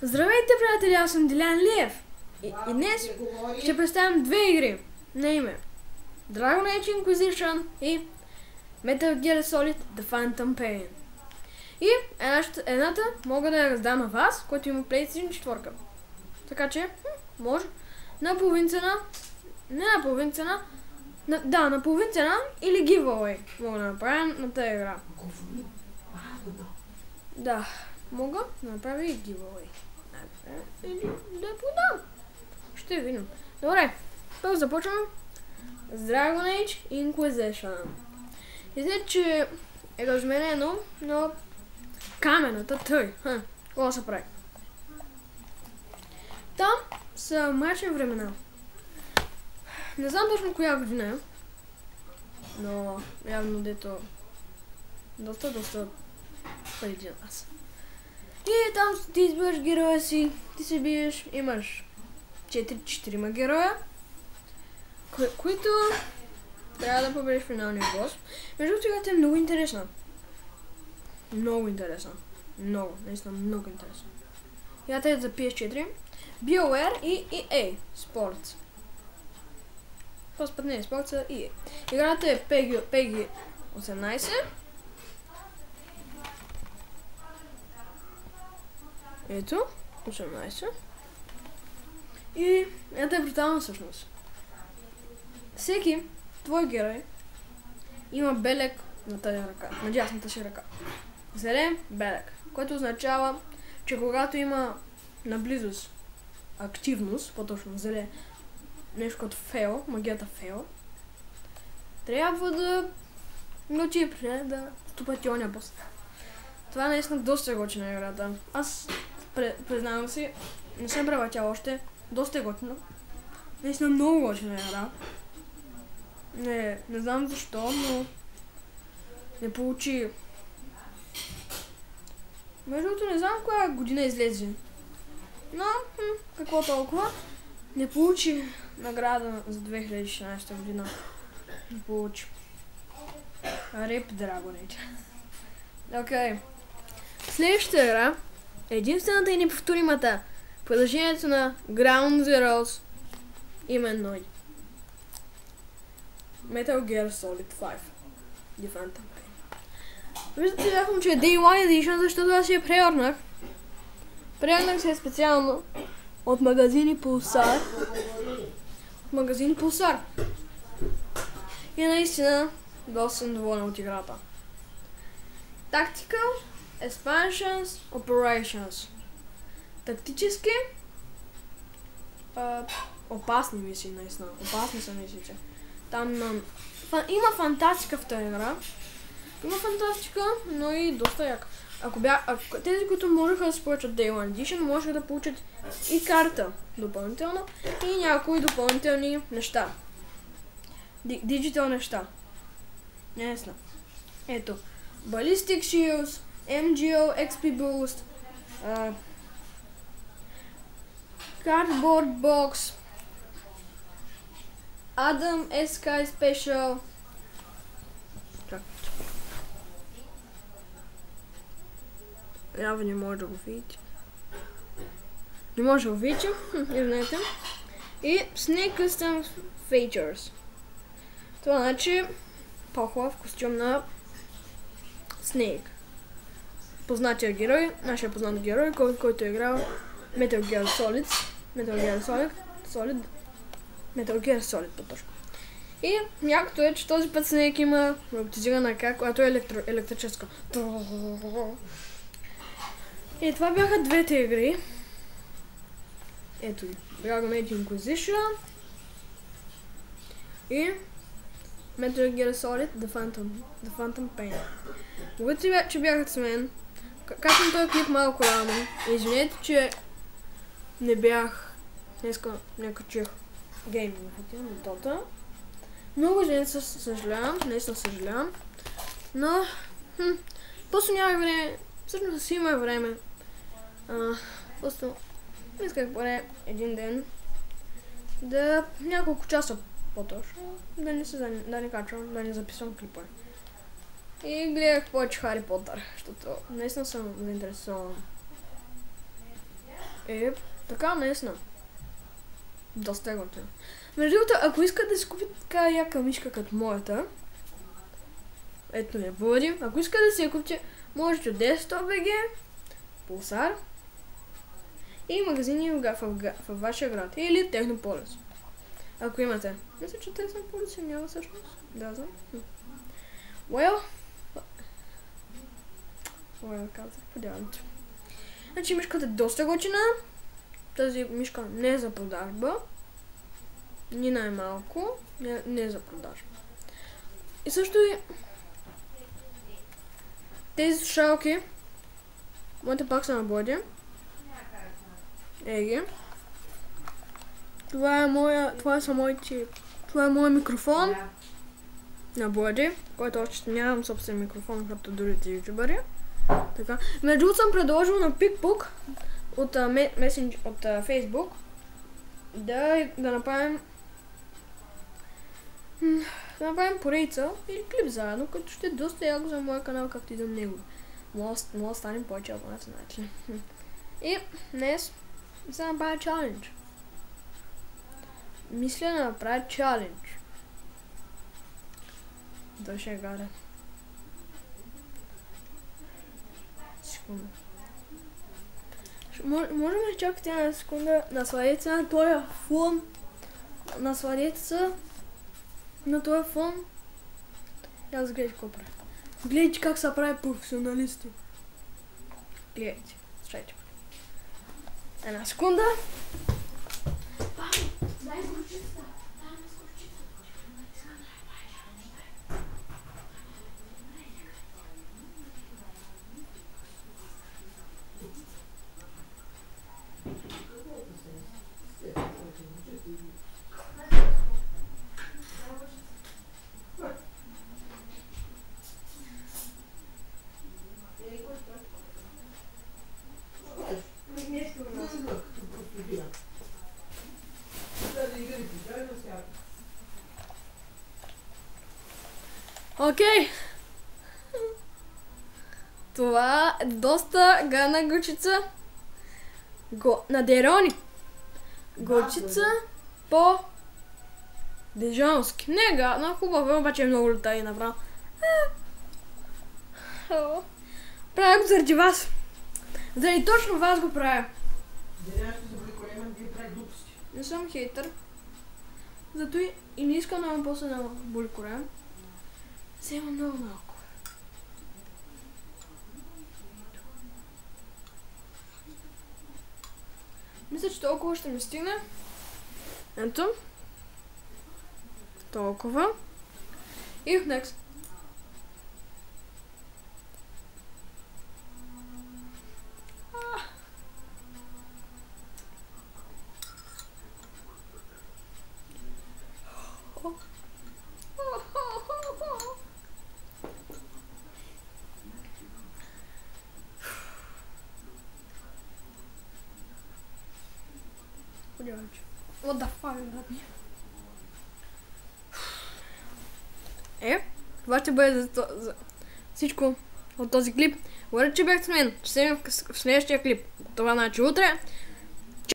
Здравейте, приятели, аз съм Делян Лев и днес ще представям две игри на име Dragon Age Inquisition и Metal Gear Solid The Phantom Pain. И едната мога да я раздам на вас, който има PlayStation 4. Така че, може на половин цена, не на половин цена, на половин цена или giveaway мога да направим на тази игра. Да, мога да направя и giveaway. Или да я продам. Ще видим. Добре, първо започваме с Dragon Age Inquisition. Изглежда, че е разменено на камената тъй. Какво се прави? Там са мрачни времена. Не знам точно коя година е, но явно дето доста преди нас. И там ти избираш героя си, ти се биеш, имаш 4 героя, които трябва да победиш финалния бос. Между другото, е много интересна. Много интересна. Наистина много интересна. Играта е за PS4, BioWare и EA Sports. Този път не е Sports, а EA. Играта е PEGI 18. Ето, 18. И ето е брутална всъщност. Всеки твой герой има белег на тази ръка, на дясната си ръка. Зелен белег, което означава, че когато има наблизост активност, по-точно зелен, нещо като фейл, магията фейл, трябва да научи да ступати оня бос. Това наистина доста готина играта. Аз признавам си, не съм превъртял още, доста готина. Наистина много готина игра. Не знам защо, но не получи. Между другото не знам коя година излезе. Но, какво толкова. Не получи награда за 2016 година. Не получи. Rip Dragon Age. Окей. Следващата игра е единствената и неповторимата продължението на Ground Zeroes, именно и Metal Gear Solid 5 The Phantom Pain. Виждате, бяхме, че е Day One Edition, защото аз я преорнах. Преорнах се специално от магазини Pulsar. И наистина доста съм доволен от играта. Tactical Expansions Operations. Тактически опасни мисии, наистина. Опасни са мисиите. Там има фантастика в тази игра. Има фантастика, но и доста яка. Ако тези, които можеха да се получат Day One Edition, можеха да получат и карта допълнително и някои допълнителни неща. Диджитал неща. Не знам. Ето. Ballistic Shields, MGO XP Boost, Cardboard Box, Adam SK Special. Явно не може да го видите. Не може да го видите, извинете. И Snake Custom Features. Това значи по-хубав костюм на Snake. Познатия герой, нашия познат герой, който е играл Metal Gear Solid по-точно. И якото е, че този път Snake има роботизирана ръка, която е електрическа. И това бяха двете игри. Ето ги. Dragon Age Inquisition и Metal Gear Solid The Phantom Pain. Благодаря, че бяхте с мен. Качвам този клип малко рано. Извинете, че не бях. Днеска не качих геймингите на Dota. Много жени съжалявам, наистина съжалявам. Но просто няма време. Всъщност си има време. Просто исках поне един ден да няколко часа по-точно да не качвам, да не записвам клипа. И гледах повече Хари Потър, защото наистина съм заинтересован. Така, наистина. Доста е готино. Между другото, ако искате да си купите така яка мишка като моята, ето я Влади, ако искате да си я купите, можете от Desktop.bg, Pulsar и магазини в вашия град или Технополис. Ако имате. Мисля, че Технополис няма всъщност. Да, знам. Well, казах по дяволите. Значи мишката е доста готина. Тази мишка не е за продажба. Ни най-малко. Не е за продажба. И също и тези слушалки. Моите пак са на Боди. Еги. Това е моя микрофон на Боди, който още нямам собствен микрофон, като другите ютубъри. Така. Между другото съм предложил на PicBook от Facebook да направим поредица или клип заедно, като ще е доста яко за моя канал, както и за него. Мога да станем повече абонати, знаете. И днес ще направя чалендж. Мисля да направя чалендж. Да ще е гаден. Секунда. Може да чакате една секунда, насладете се на този фон. Насладете се на този фон. И аз гледайте какво прави. Гледайте как се прави професионалисти. Гледайте. Слушайте. Една секунда. Дай горчицата. Окей. Това е доста гадна горчица. На Дерони. Горчица по дижонски. Не е гадна, хубава, обаче е много люта и направо. Правя го заради вас. Заради точно вас го правя. Не съм хейтър. Зато и не искам да имам после на боли корея. Взема много малко. Мисля, че толкова ще ми стигне. Ето. Толкова. И next. What the fuck is that? Това ще бъде за всичко от този клип. Благодаря, че бяхте с мен. Ще се видим в следващия клип. Това значи утре.